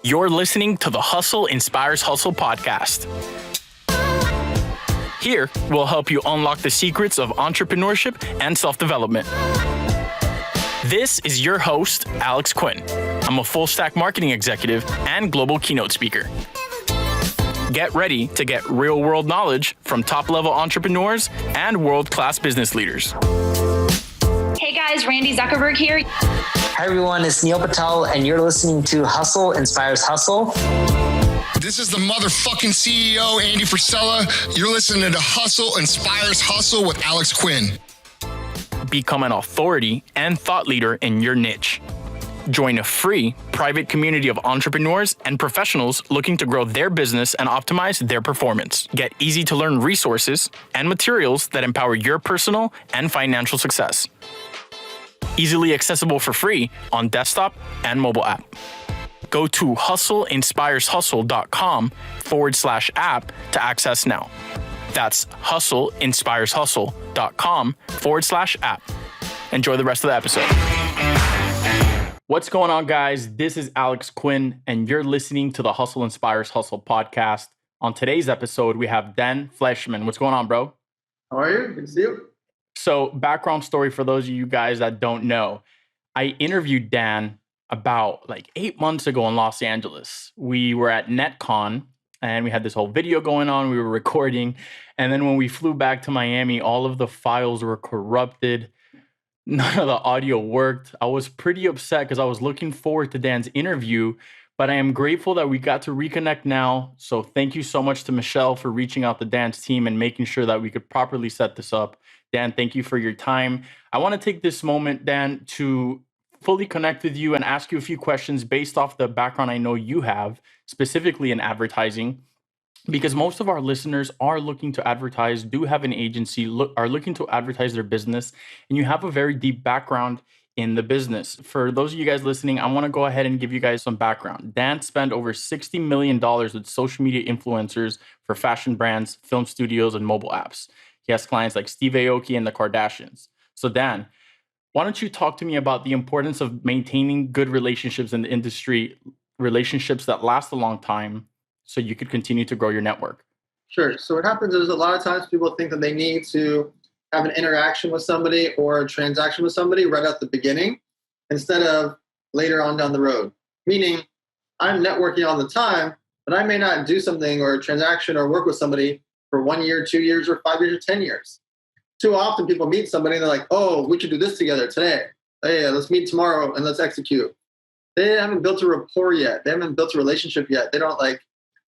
You're listening to the Hustle Inspires Hustle podcast. Here, we'll help you unlock the secrets of entrepreneurship and self-development. This is your host, Alex Quin. I'm a full-stack marketing executive and global keynote speaker. Get ready to get real-world knowledge from top-level entrepreneurs and world-class business leaders. Hey guys, Randy Zuckerberg here. Hi everyone, it's Neil Patel, and you're listening to Hustle Inspires Hustle. This is the motherfucking CEO, Andy Frisella. You're listening to Hustle Inspires Hustle with Alex Quin. Become an authority and thought leader in your niche. Join a free private community of entrepreneurs and professionals looking to grow their business and optimize their performance. Get easy to learn resources and materials that empower your personal and financial success. Easily accessible for free on desktop and mobile app. Go to hustleinspireshustle.com/app to access now. That's hustleinspireshustle.com/app. Enjoy the rest of the episode. What's going on, guys? This is Alex Quin, and you're listening to the Hustle Inspires Hustle podcast. On today's episode, we have Dan Fleyshman. What's going on, bro? How are you? Good to see you. So, background story for those of you guys that don't know, I interviewed Dan about 8 months ago in Los Angeles. We were at NetCon and we had this whole video going on. We were recording. And then when we flew back to Miami, all of the files were corrupted. None of the audio worked. I was pretty upset because I was looking forward to Dan's interview, but I am grateful that we got to reconnect now. So thank you so much to Michelle for reaching out to Dan's team and making sure that we could properly set this up. Dan, thank you for your time. I want to take this moment, Dan, to fully connect with you and ask you a few questions based off the background I know you have, specifically in advertising, because most of our listeners are looking to advertise, do have an agency, are looking to advertise their business, and you have a very deep background in the business. For those of you guys listening, I want to go ahead and give you guys some background. Dan spent over $60 million with social media influencers for fashion brands, film studios, and mobile apps. He has clients like Steve Aoki and the Kardashians. So Dan, why don't you talk to me about the importance of maintaining good relationships in the industry, relationships that last a long time, so you could continue to grow your network? Sure. So what happens is a lot of times people think that they need to have an interaction with somebody or a transaction with somebody right at the beginning instead of later on down the road. Meaning, I'm networking all the time, but I may not do something or a transaction or work with somebody for 1 year, 2 years, or 5 years, or 10 years. Too often people meet somebody and they're like, oh, we should do this together today. Hey, let's meet tomorrow and let's execute. They haven't built a rapport yet. They haven't built a relationship yet. They don't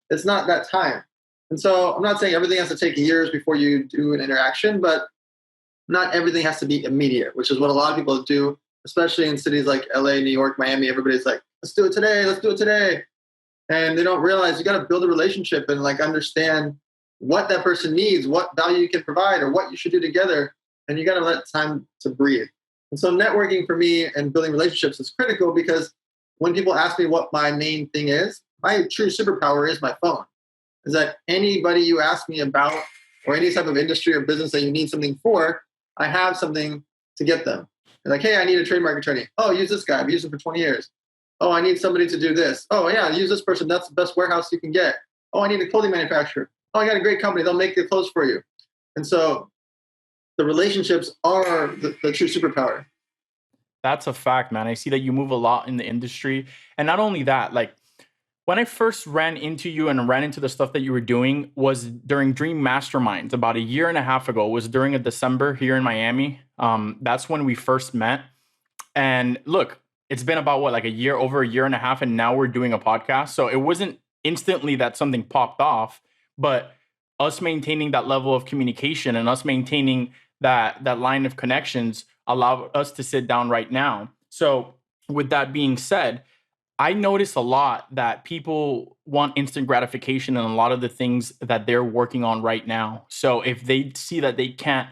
it's not that time. And so I'm not saying everything has to take years before you do an interaction, but not everything has to be immediate, which is what a lot of people do, especially in cities like LA, New York, Miami. Everybody's like, let's do it today. Let's do it today. And they don't realize you got to build a relationship and understand what that person needs, what value you can provide, or what you should do together. And you got to let time to breathe. And so networking for me and building relationships is critical because when people ask me what my main thing is, my true superpower is my phone. Is that anybody you ask me about or any type of industry or business that you need something for, I have something to get them. They're like, hey, I need a trademark attorney. Oh, use this guy. I've used him for 20 years. Oh, I need somebody to do this. Oh, yeah, use this person. That's the best warehouse you can get. Oh, I need a clothing manufacturer. Oh, I got a great company. They'll make the clothes for you. And so the relationships are the true superpower. That's a fact, man. I see that you move a lot in the industry. And not only that, when I first ran into you and ran into the stuff that you were doing was during Dream Masterminds about 1.5 years ago. It was during a December here in Miami. That's when we first met. And look, it's been about over 1.5 years, and now we're doing a podcast. So it wasn't instantly that something popped off, but us maintaining that level of communication and us maintaining that line of connections allowed us to sit down right now. So with that being said, I notice a lot that people want instant gratification in a lot of the things that they're working on right now. So if they see that they can't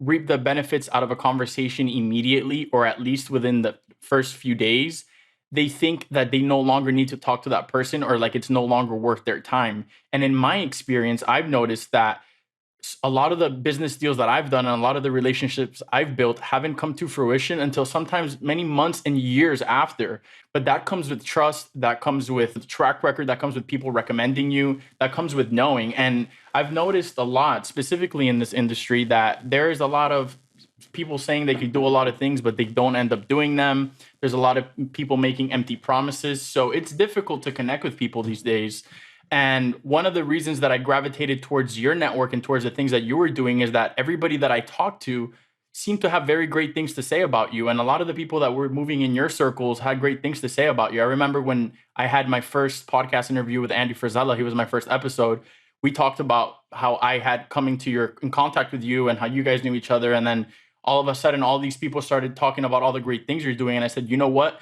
reap the benefits out of a conversation immediately, or at least within the first few days, they think that they no longer need to talk to that person, or it's no longer worth their time. And in my experience, I've noticed that a lot of the business deals that I've done and a lot of the relationships I've built haven't come to fruition until sometimes many months and years after. But that comes with trust, that comes with track record, that comes with people recommending you, that comes with knowing. And I've noticed a lot, specifically in this industry, that there is a lot of people saying they could do a lot of things, but they don't end up doing them. There's a lot of people making empty promises. So it's difficult to connect with people these days. And one of the reasons that I gravitated towards your network and towards the things that you were doing is that everybody that I talked to seemed to have very great things to say about you. And a lot of the people that were moving in your circles had great things to say about you. I remember when I had my first podcast interview with Andy Frisella, he was my first episode. We talked about how I had coming to in contact with you and how you guys knew each other. And then all of a sudden, all these people started talking about all the great things you're doing. And I said, you know what?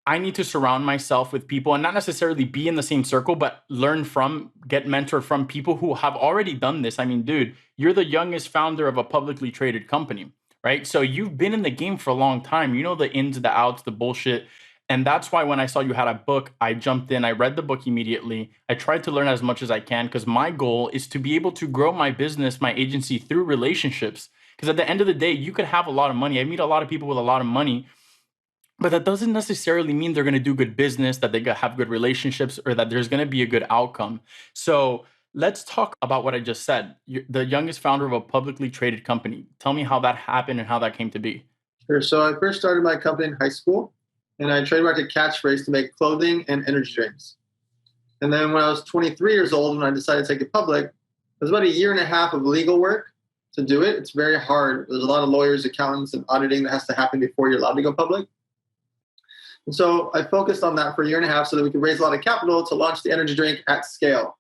I need to surround myself with people and not necessarily be in the same circle, but learn from, get mentored from people who have already done this. I mean, dude, you're the youngest founder of a publicly traded company, right? So you've been in the game for a long time. You know the ins, the outs, the bullshit. And that's why when I saw you had a book, I jumped in, I read the book immediately. I tried to learn as much as I can because my goal is to be able to grow my business, my agency through relationships. Because at the end of the day, you could have a lot of money. I meet a lot of people with a lot of money, but that doesn't necessarily mean they're going to do good business, that they have good relationships, or that there's going to be a good outcome. So let's talk about what I just said. You're the youngest founder of a publicly traded company. Tell me how that happened and how that came to be. Sure. So I first started my company in high school, and I trademarked a catchphrase to make clothing and energy drinks. And then when I was 23 years old, when I decided to take it public, it was about a year and a half of legal work to do it. It's very hard. There's a lot of lawyers, accountants, and auditing that has to happen before you're allowed to go public. And so I focused on that for a year and a half so that we could raise a lot of capital to launch the energy drink at scale.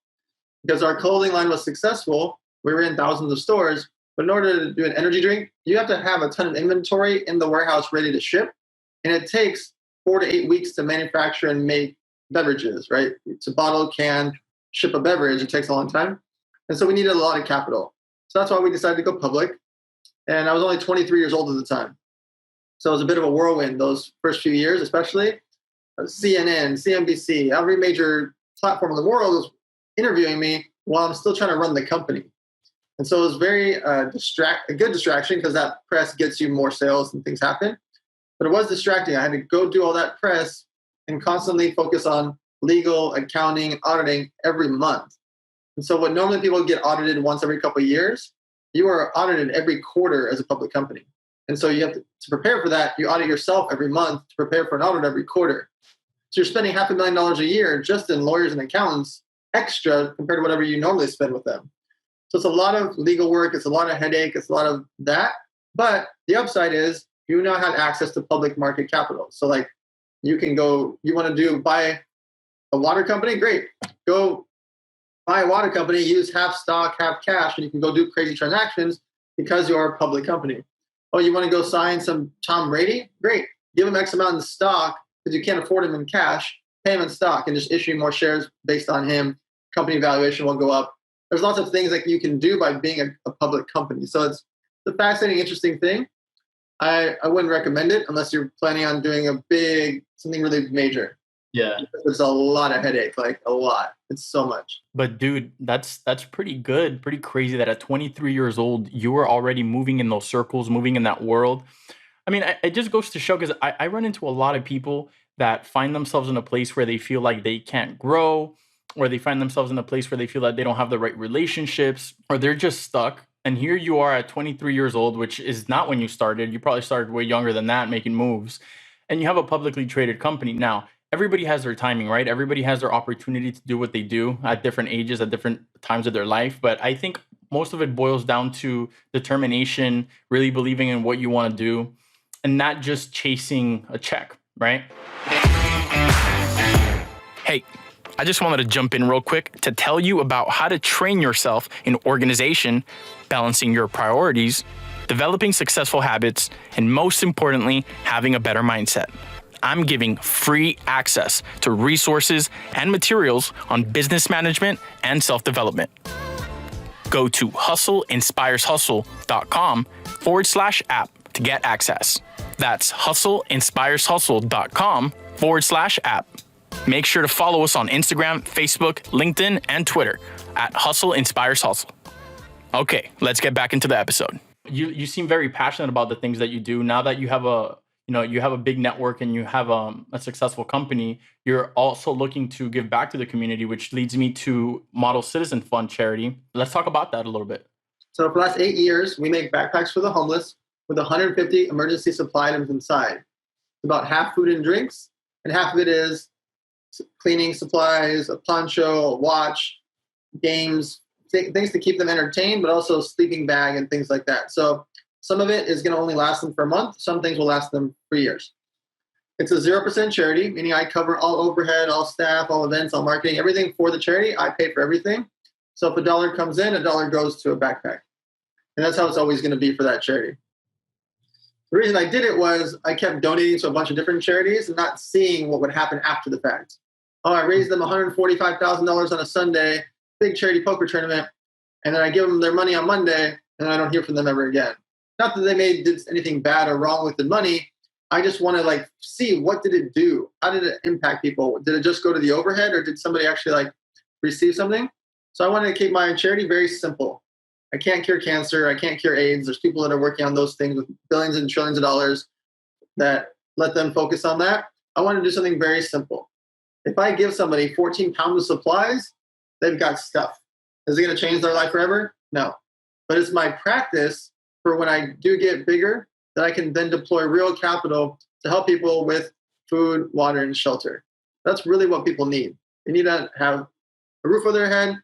Because our clothing line was successful, we were in thousands of stores, but in order to do an energy drink, you have to have a ton of inventory in the warehouse ready to ship. And it takes 4 to 8 weeks to manufacture and make beverages, right? It's a bottle, can, ship a beverage. It takes a long time. And so we needed a lot of capital. So that's why we decided to go public. And I was only 23 years old at the time. So it was a bit of a whirlwind those first few years, especially. CNN, CNBC, every major platform in the world was interviewing me while I'm still trying to run the company. And so it was very a good distraction because that press gets you more sales and things happen. But it was distracting. I had to go do all that press and constantly focus on legal, accounting, and auditing every month. And so what normally people get audited once every couple of years, you are audited every quarter as a public company. And so you have to prepare for that. You audit yourself every month to prepare for an audit every quarter. So you're spending $500,000 a year just in lawyers and accountants extra compared to whatever you normally spend with them. So it's a lot of legal work. It's a lot of headache. It's a lot of that. But the upside is you now have access to public market capital. So like you can go, you want to buy a water company? Great. Go buy a water company, use half stock, half cash, and you can go do crazy transactions because you are a public company. Oh, you want to go sign some Tom Brady? Great. Give him X amount in stock because you can't afford him in cash. Pay him in stock and just issue more shares based on him. Company valuation will go up. There's lots of things that you can do by being a public company. So it's a fascinating, interesting thing. I wouldn't recommend it unless you're planning on doing something really major. Yeah. There's a lot of headache, like a lot. It's so much. But dude, that's pretty good, pretty crazy that at 23 years old, you were already moving in those circles, moving in that world. I mean, it just goes to show, because I run into a lot of people that find themselves in a place where they feel like they can't grow, or they find themselves in a place where they feel that they don't have the right relationships, or they're just stuck. And here you are at 23 years old, which is not when you started. You probably started way younger than that, making moves. And you have a publicly traded company. Now, everybody has their timing, right? Everybody has their opportunity to do what they do at different ages, at different times of their life. But I think most of it boils down to determination, really believing in what you want to do, and not just chasing a check, right? Hey, I just wanted to jump in real quick to tell you about how to train yourself in organization, balancing your priorities, developing successful habits, and most importantly, having a better mindset. I'm giving free access to resources and materials on business management and self-development. Go to hustleinspireshustle.com/app to get access. That's hustleinspireshustle.com/app. Make sure to follow us on Instagram, Facebook, LinkedIn, and Twitter at Hustle Inspires Hustle. Okay, let's get back into the episode. You seem very passionate about the things that you do. Now that you have a big network and you have a successful company, you're also looking to give back to the community, which leads me to Model Citizen Fund charity. Let's talk about that a little bit. So for the last 8 years, we make backpacks for the homeless with 150 emergency supply items inside. About half food and drinks, and half of it is cleaning supplies, a poncho, a watch, games, things to keep them entertained, but also sleeping bag and things like that. So some of it is going to only last them for a month. Some things will last them for years. It's a 0% charity, meaning I cover all overhead, all staff, all events, all marketing, everything for the charity. I pay for everything. So if $1 comes in, $1 goes to a backpack. And that's how it's always going to be for that charity. The reason I did it was I kept donating to a bunch of different charities and not seeing what would happen after the fact. Oh, I raised them $145,000 on a Sunday, big charity poker tournament, and then I give them their money on Monday, and I don't hear from them ever again. Not that they did anything bad or wrong with the money. I just want to see, what did it do? How did it impact people? Did it just go to the overhead, or did somebody actually receive something? So I wanted to keep my charity very simple. I can't cure cancer. I can't cure AIDS. There's people that are working on those things with billions and trillions of dollars that let them focus on that. I want to do something very simple. If I give somebody 14 pounds of supplies, they've got stuff. Is it going to change their life forever? No. But it's my practice for when I do get bigger that I can then deploy real capital to help people with food, water, and shelter. That's really what people need. They need to have a roof over their head,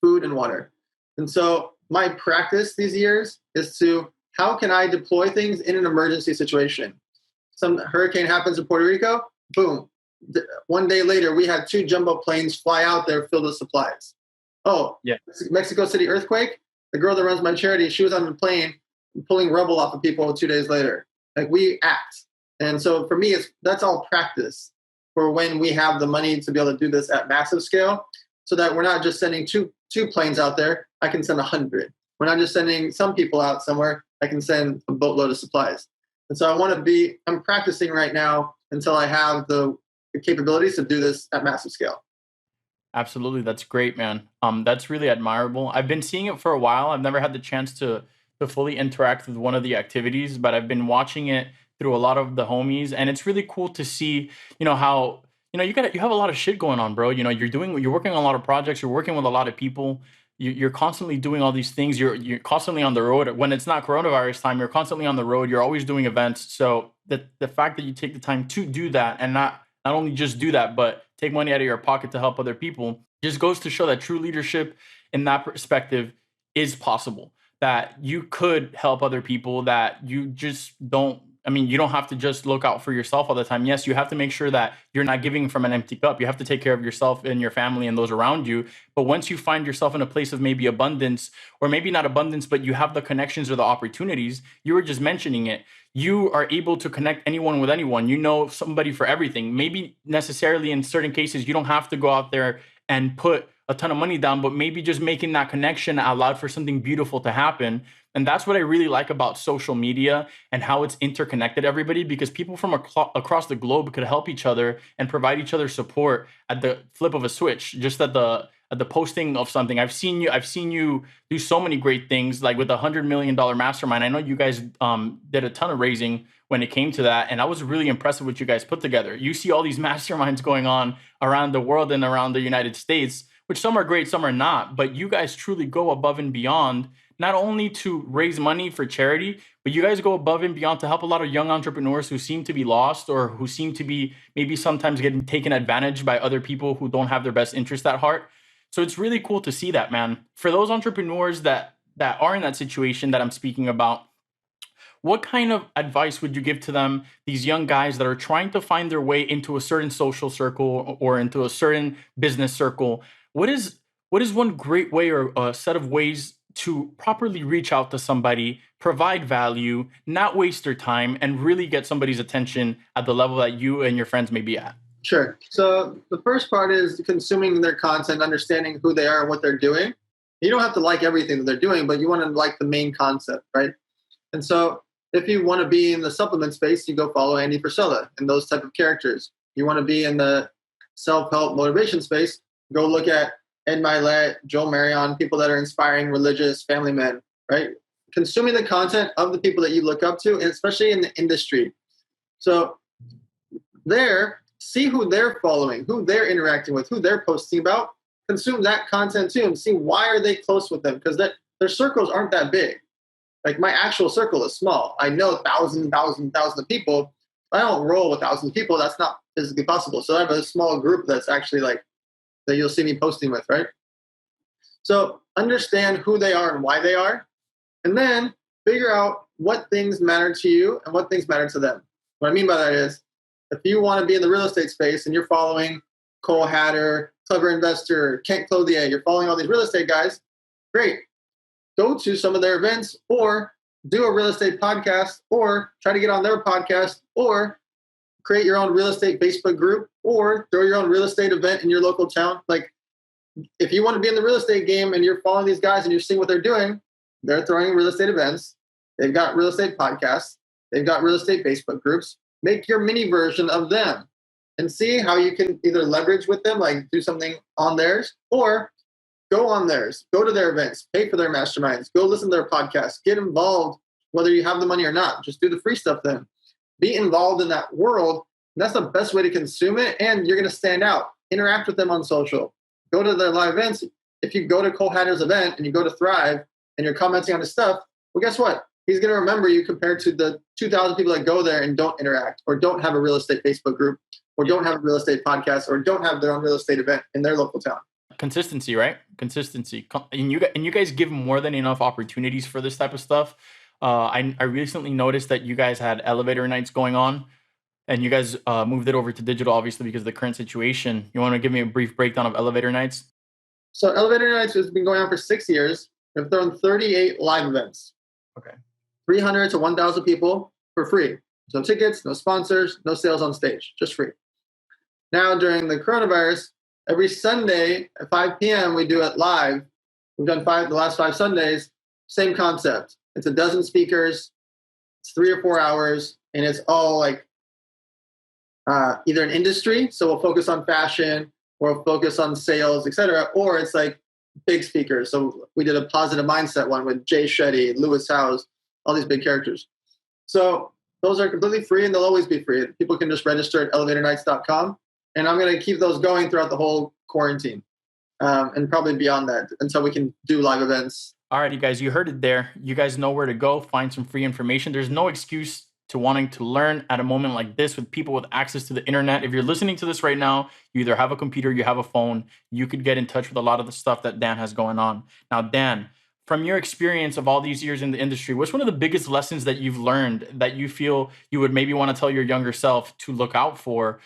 food, and water. And so my practice these years is to, how can I deploy things in an emergency situation? Some hurricane happens in Puerto Rico, boom. One day later, we had 2 jumbo planes fly out there filled with supplies. Oh, yeah. Mexico City earthquake. The girl that runs my charity, she was on the plane pulling rubble off of people 2 days later. We act. And so for me, that's all practice for when we have the money to be able to do this at massive scale, so that we're not just sending two planes out there. I can send 100. We're not just sending some people out somewhere. I can send a boatload of supplies. And so I'm practicing right now until I have the capabilities to do this at massive scale. Absolutely. That's great, man. That's really admirable. I've been seeing it for a while. I've never had the chance to fully interact with one of the activities, but I've been watching it through a lot of the homies, and it's really cool to see, how, you have a lot of shit going on, bro. You're working on a lot of projects, you're working with a lot of people. You're constantly doing all these things. You're constantly on the road. When it's not coronavirus time, you're constantly on the road. You're always doing events. So the fact that you take the time to do that, and not only just do that, but take money out of your pocket to help other people, just goes to show that true leadership in that perspective is possible. That you could help other people, that you just don't. You don't have to just look out for yourself all the time. Yes, you have to make sure that you're not giving from an empty cup. You have to take care of yourself and your family and those around you. But once you find yourself in a place of maybe abundance, or maybe not abundance, but you have the connections or the opportunities, you were just mentioning it, you are able to connect anyone with anyone. You know somebody for everything. Maybe necessarily in certain cases, you don't have to go out there and put a ton of money down, but maybe just making that connection allowed for something beautiful to happen. And that's what I really like about social media and how it's interconnected everybody, because people from across the globe could help each other and provide each other support at the flip of a switch, just at the posting of something. I've seen you do so many great things, like with the $100 million mastermind. I know you guys did a ton of raising when it came to that, and I was really impressed with what you guys put together. You see all these masterminds going on around the world and around the United States, which some are great, some are not, but you guys truly go above and beyond, not only to raise money for charity, but you guys go above and beyond to help a lot of young entrepreneurs who seem to be lost, or who seem to be maybe sometimes getting taken advantage by other people who don't have their best interest at heart. So it's really cool to see that, man. For those entrepreneurs that are in that situation that I'm speaking about, what kind of advice would you give to them, these young guys that are trying to find their way into a certain social circle or into a certain business circle? What is one great way or a set of ways to properly reach out to somebody, provide value, not waste their time, and really get somebody's attention at the level that you and your friends may be at? Sure. So the first part is consuming their content, understanding who they are and what they're doing. You don't have to like everything that they're doing, but you want to like the main concept, right? And so if you want to be in the supplement space, you go follow Andy Frisella and those type of characters. You want to be in the self-help motivation space, go look at Ed Milet, Joel Marion, people that are inspiring religious family men, right? Consuming the content of the people that you look up to, and especially in the industry. So see who they're following, who they're interacting with, who they're posting about. Consume that content too and see why are they close with them, because their circles aren't that big. Like my actual circle is small. I know thousands of people. I don't roll with thousands of people. That's not physically possible. So I have a small group that's actually like that you'll see me posting with, right? So understand who they are and why they are, and then figure out what things matter to you and what things matter to them. What I mean by that is, if you want to be in the real estate space and you're following Cole Hatter, Clever Investor, Kent Clothier, you're following all these real estate guys, great. Go to some of their events or do a real estate podcast or try to get on their podcast or create your own real estate Facebook group or throw your own real estate event in your local town. Like if you want to be in the real estate game and you're following these guys and you're seeing what they're doing, they're throwing real estate events. They've got real estate podcasts. They've got real estate Facebook groups. Make your mini version of them and see how you can either leverage with them, like do something on theirs, or go on theirs, go to their events, pay for their masterminds, go listen to their podcasts, get involved, whether you have the money or not. Just do the free stuff then. Be involved in that world. That's the best way to consume it, and you're going to stand out. Interact with them on social. Go to their live events. If you go to Cole Hatter's event and you go to Thrive and you're commenting on his stuff, well, guess what? He's going to remember you compared to the 2,000 people that go there and don't interact or don't have a real estate Facebook group or don't have a real estate podcast or don't have their own real estate event in their local town. Consistency, right? Consistency. And you guys give more than enough opportunities for this type of stuff. I recently noticed that you guys had elevator nights going on and you guys moved it over to digital, obviously, because of the current situation. You want to give me a brief breakdown of elevator nights? So elevator nights has been going on for 6 years. We've thrown 38 live events. Okay. 300 to 1,000 people for free. No tickets, no sponsors, no sales on stage, just free. Now, during the coronavirus, every Sunday at 5 p.m., we do it live. We've done the last 5 Sundays, same concept. It's a dozen speakers, it's 3 or 4 hours, and it's all like either an industry, so we'll focus on fashion, or we'll focus on sales, etc., or it's like big speakers. So we did a positive mindset one with Jay Shetty, Lewis Howes, all these big characters. So those are completely free and they'll always be free. People can just register at elevatornights.com. And I'm going to keep those going throughout the whole quarantine and probably beyond that until we can do live events. All right, you guys, you heard it there. You guys know where to go, find some free information. There's no excuse to wanting to learn at a moment like this with people with access to the internet. If you're listening to this right now, you either have a computer, you have a phone, you could get in touch with a lot of the stuff that Dan has going on. Now, Dan, from your experience of all these years in the industry, what's one of the biggest lessons that you've learned that you feel you would maybe want to tell your younger self to look out for?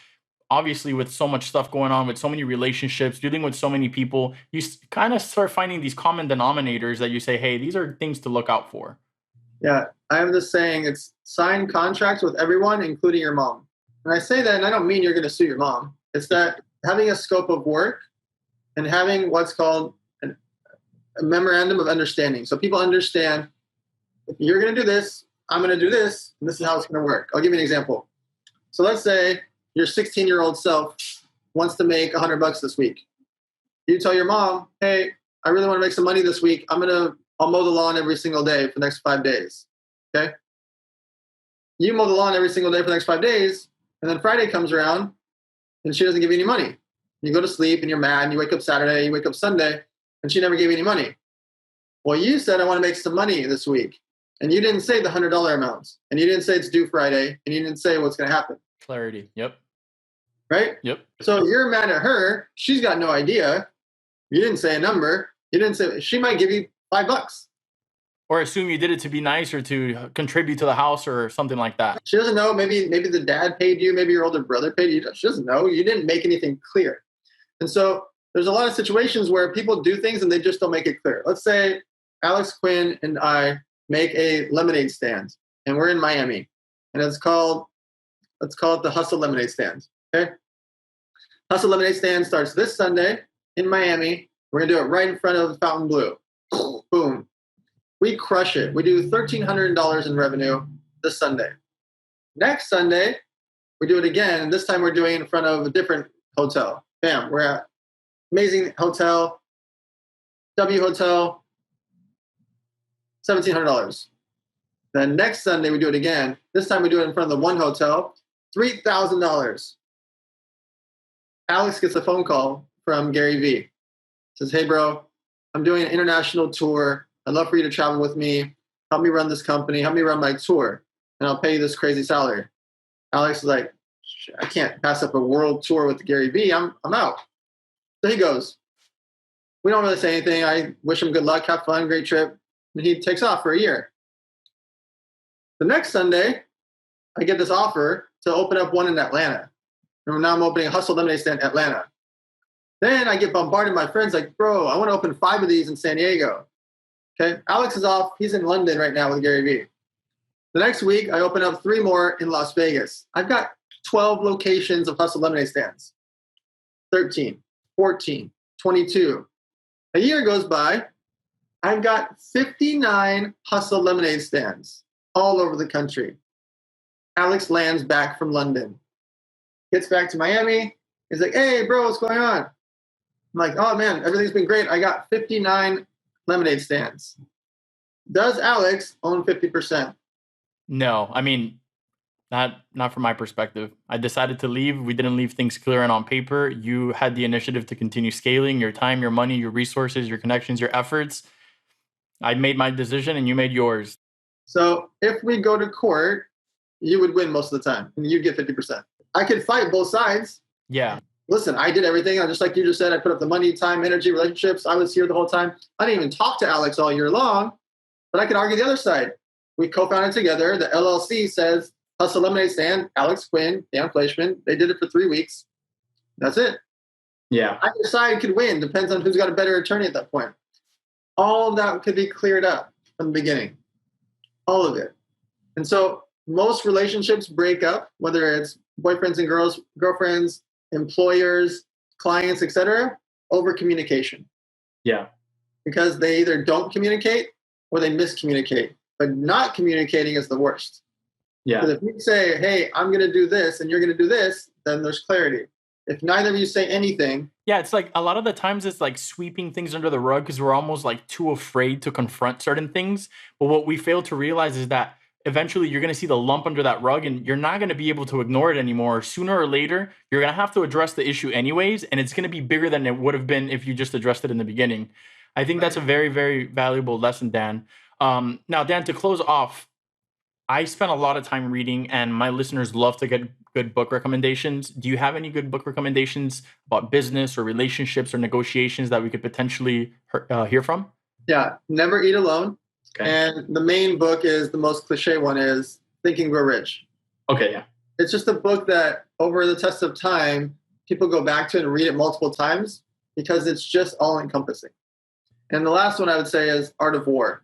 Obviously, with so much stuff going on, with so many relationships, dealing with so many people, you kind of start finding these common denominators that you say, hey, these are things to look out for. Yeah, I have this saying, it's sign contracts with everyone, including your mom. And I say that, and I don't mean you're going to sue your mom. It's that having a scope of work and having what's called a memorandum of understanding. So people understand, if you're going to do this, I'm going to do this, and this is how it's going to work. I'll give you an example. So let's say your 16-year-old self wants to make $100 this week. You tell your mom, hey, I really want to make some money this week. I'll mow the lawn every single day for the next 5 days. Okay? You mow the lawn every single day for the next 5 days, and then Friday comes around, and she doesn't give you any money. You go to sleep, and you're mad, and you wake up Saturday, you wake up Sunday, and she never gave you any money. Well, you said, I want to make some money this week. And you didn't say the $100 amounts. And you didn't say it's due Friday. And you didn't say what's going to happen. Clarity. Yep. Right? Yep. So you're mad at her. She's got no idea. You didn't say a number. You didn't say, she might give you $5. Or assume you did it to be nice or to contribute to the house or something like that. She doesn't know. Maybe the dad paid you. Maybe your older brother paid you. She doesn't know. You didn't make anything clear. And so there's a lot of situations where people do things and they just don't make it clear. Let's say Alex Quin and I make a lemonade stand and we're in Miami and let's call it the Hustle Lemonade Stand. Okay. Hustle Lemonade Stand starts this Sunday in Miami. We're going to do it right in front of Fontainebleau. Boom. We crush it. We do $1,300 in revenue this Sunday. Next Sunday, we do it again. And this time we're doing it in front of a different hotel. Bam. We're at amazing hotel. W Hotel, $1,700. Then next Sunday, we do it again. This time we do it in front of the One Hotel, $3,000. Alex gets a phone call from Gary Vee. Says, hey, bro, I'm doing an international tour. I'd love for you to travel with me. Help me run this company. Help me run my tour. And I'll pay you this crazy salary. Alex is like, I can't pass up a world tour with Gary Vee. I'm out. So he goes. We don't really say anything. I wish him good luck. Have fun. Great trip. And he takes off for a year. The next Sunday, I get this offer to open up one in Atlanta. And now I'm opening a Hustle Lemonade stand in Atlanta. Then I get bombarded by friends like, bro, I want to open 5 of these in San Diego. Okay. Alex is off. He's in London right now with Gary Vee. The next week, I open up 3 more in Las Vegas. I've got 12 locations of Hustle Lemonade stands. 13, 14, 22. A year goes by. I've got 59 Hustle Lemonade stands all over the country. Alex lands back from London. Gets back to Miami. He's like, hey, bro, what's going on? I'm like, oh, man, everything's been great. I got 59 lemonade stands. Does Alex own 50%? No, I mean, not from my perspective. I decided to leave. We didn't leave things clear and on paper. You had the initiative to continue scaling your time, your money, your resources, your connections, your efforts. I made my decision and you made yours. So if we go to court, you would win most of the time and you'd get 50%. I could fight both sides. Yeah. Listen, I did everything. Just like you just said, I put up the money, time, energy, relationships. I was here the whole time. I didn't even talk to Alex all year long, but I could argue the other side. We co-founded together. The LLC says Hustle Lemonade Stand, Alex Quin, Dan Fleyshman. They did it for 3 weeks. That's it. Yeah. Either side could win. Depends on who's got a better attorney at that point. All of that could be cleared up from the beginning. All of it. And so most relationships break up, whether it's boyfriends and girlfriends, employers, clients, etc., over communication. Yeah. Because they either don't communicate or they miscommunicate. But not communicating is the worst. Yeah. Because if you say, hey, I'm going to do this and you're going to do this, then there's clarity. If neither of you say anything. Yeah, it's like a lot of the times it's like sweeping things under the rug because we're almost like too afraid to confront certain things. But what we fail to realize is that eventually you're going to see the lump under that rug and you're not going to be able to ignore it anymore. Sooner or later, you're going to have to address the issue anyways. And it's going to be bigger than it would have been if you just addressed it in the beginning. I think that's a very, very valuable lesson, Dan. Now, Dan, to close off, I spent a lot of time reading and my listeners love to get good book recommendations. Do you have any good book recommendations about business or relationships or negotiations that we could potentially hear from? Yeah, Never Eat Alone. Okay. And the main book is the most cliche one is Think and Grow Rich. Okay, yeah. It's just a book that over the test of time, people go back to and read it multiple times because it's just all encompassing. And the last one I would say is Art of War.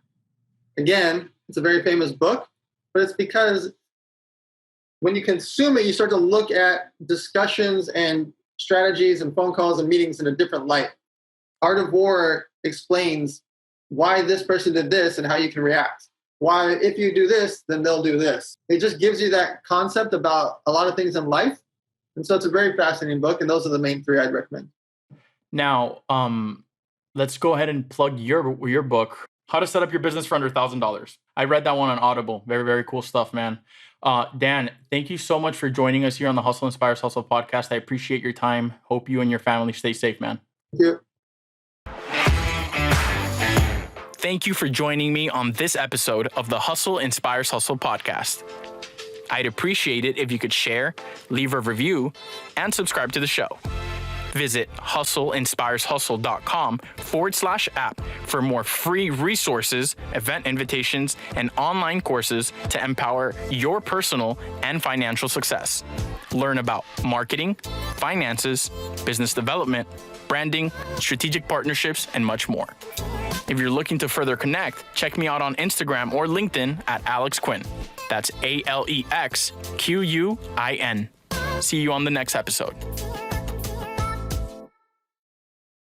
Again, it's a very famous book, but it's because when you consume it, you start to look at discussions and strategies and phone calls and meetings in a different light. Art of War explains why this person did this and how you can react. Why, if you do this, then they'll do this. It just gives you that concept about a lot of things in life. And so it's a very fascinating book. And those are the main 3 I'd recommend. Now, let's go ahead and plug your book, How to Set Up Your Business for Under $1,000. I read that one on Audible. Very, very cool stuff, man. Dan, thank you so much for joining us here on the Hustle Inspires Hustle podcast. I appreciate your time. Hope you and your family stay safe, man. Thank you. Thank you for joining me on this episode of the Hustle Inspires Hustle podcast. I'd appreciate it if you could share, leave a review, and subscribe to the show. Visit hustleinspireshustle.com/app for more free resources, event invitations, and online courses to empower your personal and financial success. Learn about marketing, finances, business development, branding, strategic partnerships, and much more. If you're looking to further connect, check me out on Instagram or LinkedIn at Alex Quin. That's AlexQuin. See you on the next episode.